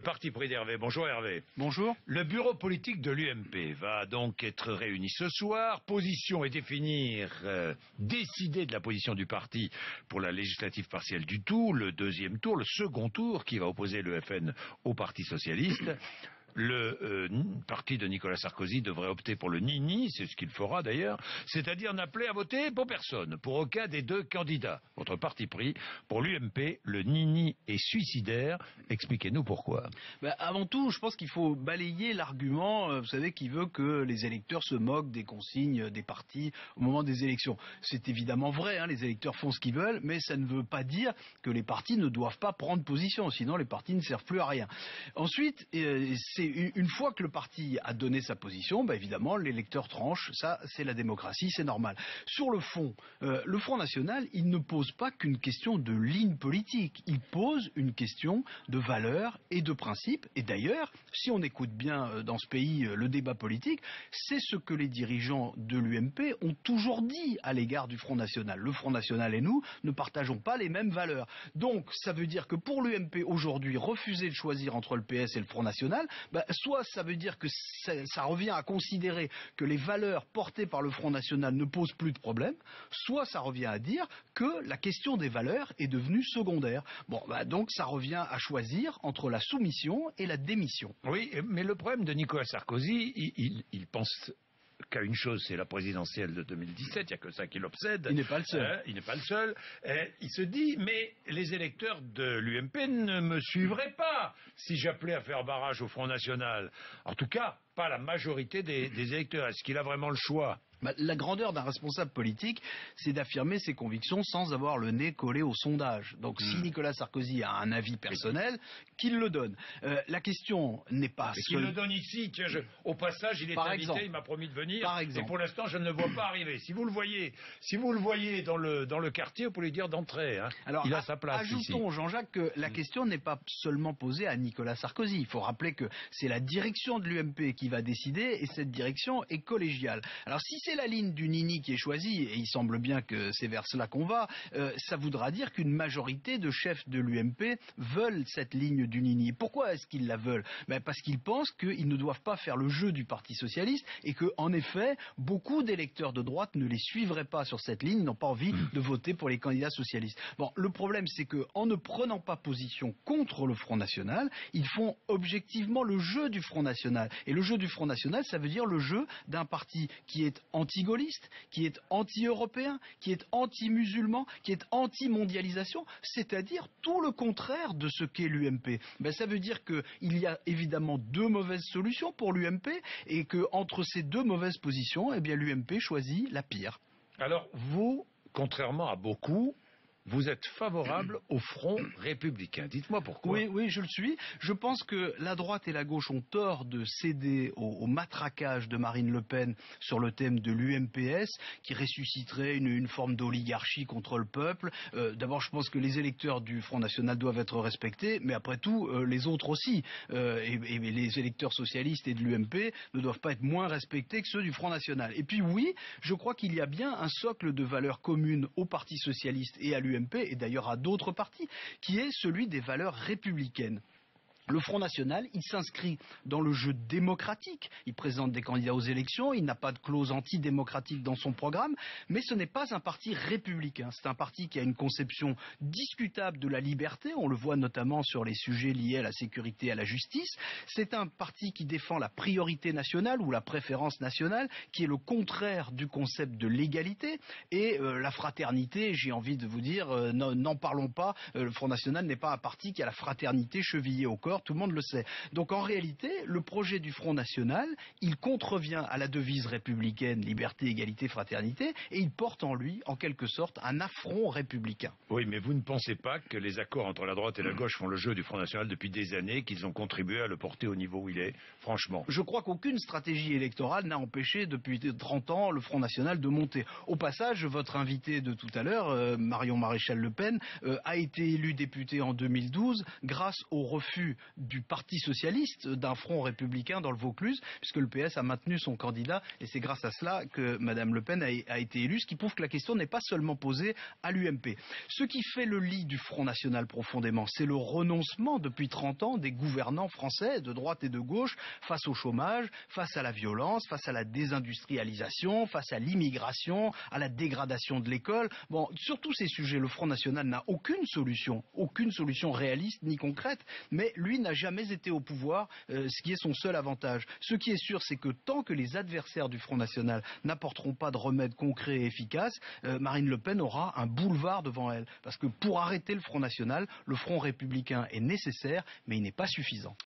Parti pris d'Hervé. Bonjour Hervé. Bonjour. Le bureau politique de l'UMP va donc être réuni ce soir. Position et décider de la position du parti pour la législative partielle du tout, le deuxième tour, le second tour qui va opposer le FN au Parti socialiste. Le parti de Nicolas Sarkozy devrait opter pour le ni-ni, c'est ce qu'il fera d'ailleurs, c'est-à-dire n'appeler à voter pour personne, pour aucun des deux candidats. Votre parti pris, pour l'UMP, le ni-ni est suicidaire. Expliquez-nous pourquoi. Avant tout, je pense qu'il faut balayer l'argument, vous savez, qui veut que les électeurs se moquent des consignes des partis au moment des élections. C'est évidemment vrai, hein, les électeurs font ce qu'ils veulent, mais ça ne veut pas dire que les partis ne doivent pas prendre position, sinon les partis ne servent plus à rien. Ensuite, une fois que le parti a donné sa position, évidemment, l'électeur tranche, ça c'est la démocratie, c'est normal. Sur le fond, le Front National, il ne pose pas qu'une question de ligne politique, il pose une question de valeurs et de principes, et d'ailleurs, si on écoute bien dans ce pays le débat politique, c'est ce que les dirigeants de l'UMP ont toujours dit à l'égard du Front National. Le Front National et nous ne partageons pas les mêmes valeurs. Donc, ça veut dire que pour l'UMP aujourd'hui, refuser de choisir entre le PS et le Front National, soit ça veut dire que ça revient à considérer que les valeurs portées par le Front National ne posent plus de problème, soit ça revient à dire que la question des valeurs est devenue secondaire. Donc ça revient à choisir entre la soumission et la démission. Oui, mais le problème de Nicolas Sarkozy, il pense qu'à une chose, c'est la présidentielle de 2017, il n'y a que ça qui l'obsède. Il n'est pas le seul. Il n'est pas le seul. Il se dit, mais les électeurs de l'UMP ne me suivraient pas si j'appelais à faire barrage au Front National. En tout cas, pas la majorité des électeurs. Est-ce qu'il a vraiment le choix ? La grandeur d'un responsable politique, c'est d'affirmer ses convictions sans avoir le nez collé au sondage. Donc si Nicolas Sarkozy a un avis personnel, qu'il le donne. La question n'est pas... Qu'il le donne ici, tiens, au passage, il est invité, il m'a promis de venir, et pour l'instant, je ne le vois pas arriver. Si vous le voyez dans le quartier, vous pouvez lui dire d'entrer. Hein. Alors, il a sa place ajoutons, ici. Jean-Jacques, que la question n'est pas seulement posée à Nicolas Sarkozy. Il faut rappeler que c'est la direction de l'UMP qui va décider, et cette direction est collégiale. Alors si c'est la ligne du Nini qui est choisie, et il semble bien que c'est vers cela qu'on va, ça voudra dire qu'une majorité de chefs de l'UMP veulent cette ligne du Nini. Pourquoi est-ce qu'ils la veulent ? Parce qu'ils pensent qu'ils ne doivent pas faire le jeu du Parti Socialiste et que, en effet, beaucoup d'électeurs de droite ne les suivraient pas sur cette ligne, n'ont pas envie de voter pour les candidats socialistes. Le problème, c'est qu'en ne prenant pas position contre le Front National, ils font objectivement le jeu du Front National. Et le jeu du Front National, ça veut dire le jeu d'un parti qui est anti-gaulliste, qui est anti-européen, qui est anti-musulman, qui est anti-mondialisation, c'est-à-dire tout le contraire de ce qu'est l'UMP. Ça veut dire qu'il y a évidemment deux mauvaises solutions pour l'UMP et qu'entre ces deux mauvaises positions, l'UMP choisit la pire. Alors vous, contrairement à beaucoup, vous êtes favorable au Front républicain. Dites-moi pourquoi. Oui, je le suis. Je pense que la droite et la gauche ont tort de céder au matraquage de Marine Le Pen sur le thème de l'UMPS, qui ressusciterait une forme d'oligarchie contre le peuple. D'abord, je pense que les électeurs du Front National doivent être respectés, mais après tout, les autres aussi. Et les électeurs socialistes et de l'UMP ne doivent pas être moins respectés que ceux du Front National. Et puis oui, je crois qu'il y a bien un socle de valeurs communes au Parti Socialiste et à l'UMP, et d'ailleurs à d'autres partis, qui est celui des valeurs républicaines. Le Front National, il s'inscrit dans le jeu démocratique, il présente des candidats aux élections, il n'a pas de clause antidémocratique dans son programme, mais ce n'est pas un parti républicain, c'est un parti qui a une conception discutable de la liberté, on le voit notamment sur les sujets liés à la sécurité et à la justice, c'est un parti qui défend la priorité nationale ou la préférence nationale, qui est le contraire du concept de l'égalité, et la fraternité, j'ai envie de vous dire, n'en parlons pas, le Front National n'est pas un parti qui a la fraternité chevillée au corps, tout le monde le sait. Donc en réalité, le projet du Front National, il contrevient à la devise républicaine, liberté, égalité, fraternité, et il porte en lui, en quelque sorte, un affront républicain. Oui, mais vous ne pensez pas que les accords entre la droite et la gauche font le jeu du Front National depuis des années, qu'ils ont contribué à le porter au niveau où il est, franchement? Je crois qu'aucune stratégie électorale n'a empêché depuis 30 ans le Front National de monter. Au passage, votre invité de tout à l'heure, Marion Maréchal Le Pen, a été élue députée en 2012 grâce au refus du Parti socialiste, d'un front républicain dans le Vaucluse, puisque le PS a maintenu son candidat, et c'est grâce à cela que Madame Le Pen a été élue, ce qui prouve que la question n'est pas seulement posée à l'UMP. Ce qui fait le lit du Front National profondément, c'est le renoncement depuis 30 ans des gouvernants français, de droite et de gauche, face au chômage, face à la violence, face à la désindustrialisation, face à l'immigration, à la dégradation de l'école. Bon, sur tous ces sujets, le Front National n'a aucune solution réaliste ni concrète, mais lui n'a jamais été au pouvoir, ce qui est son seul avantage. Ce qui est sûr, c'est que tant que les adversaires du Front National n'apporteront pas de remède concret et efficace, Marine Le Pen aura un boulevard devant elle. Parce que pour arrêter le Front National, le Front républicain est nécessaire, mais il n'est pas suffisant.